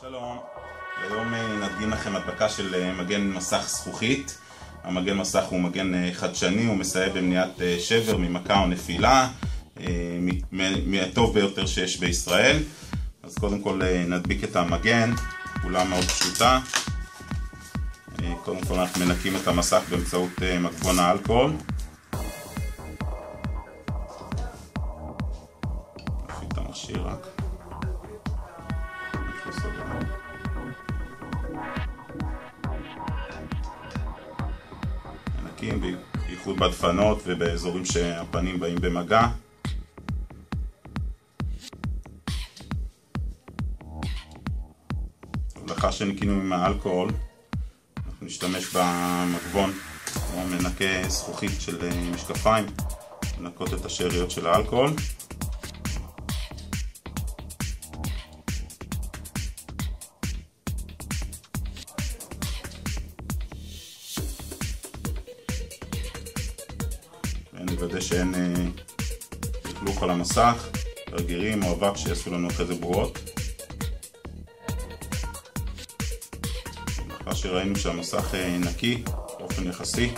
שלום, היום נדגים לכם הדבקה של מגן מסך זכוכית. המגן מסך הוא מגן חדשני, הוא מסייע במניעת שבר ממכה או נפילה, מהטוב ביותר שיש בישראל. אז קודם כל נדביק את המגן, פעולה מאוד פשוטה. קודם כל אנחנו מנקים את המסך באמצעות מגבון האלכוהול. נפעיל את המכשיר רק. מנקים בייחוד בדפנות ובאזורים שהפנים באים במגע. לאחר שניקינו עם האלכוהול, אנחנו נשתמש במגבון או מנקה זכוכית של משקפיים, לנקות את השאריות של האלכוהול. ונוודא שאין לכלוך על המסך, גרגירים או אבק שיעשו לנו אחרי זה בועות. לאחר שראינו שהמסך נקי באופן יחסי,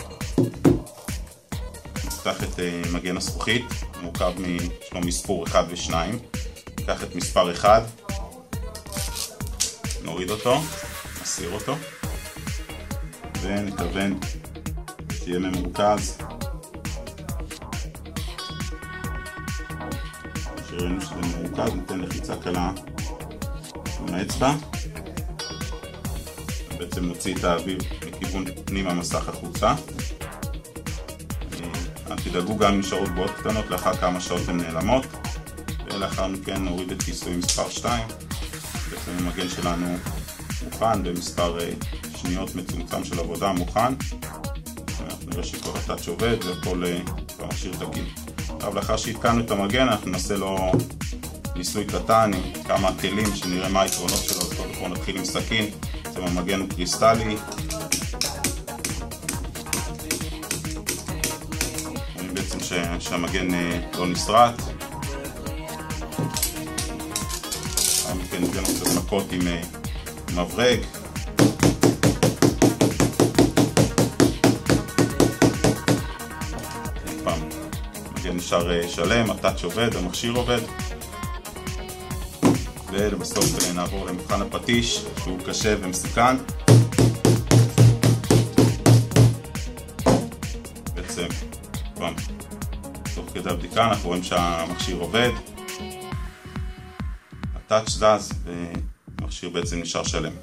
נפתח את מגן הזכוכית, מורכב יש לו מספור 1 ו2. ניקח את מספר 1, נוריד אותו, נסיר אותו, ונכוון שיהיה ממורכז. כשראינו שזה מרוכז, ניתן לחיצה קלה עם האצבע. בעצם נוציא את האוויר מכיוון פנים המסך החוצה. תדאגו גם נשארות בועות קטנות, לאחר כמה שעות הן נעלמות. ולאחר מכן נוריד את כיסוי מספר 2. בעצם המגן שלנו מוכן במספר שניות מצומצם של עבודה מוכן. אנחנו נראה שכל הטאץ' עובד והכל במכשיר תקין. עכשיו לאחר שהתקנו את המגן אנחנו נעשה לו ניסוי קטן עם כמה כלים שנראה מה היתרונות שלו. אז קודם כל נתחיל עם סכין. בעצם המגן הוא קריסטלי. רואים בעצם שהמגן לא נסרט. לאחר מכן ניתן קצת מכות עם מברג. המגן נשאר שלם, הטאץ' עובד, המכשיר עובד. ובסוף נעבור למבחן הפטיש שהוא קשה ומסוכן. בעצם תוך כדי הבדיקה אנחנו רואים שהמכשיר עובד, הטאץ' זז והמכשיר בעצם נשאר שלם.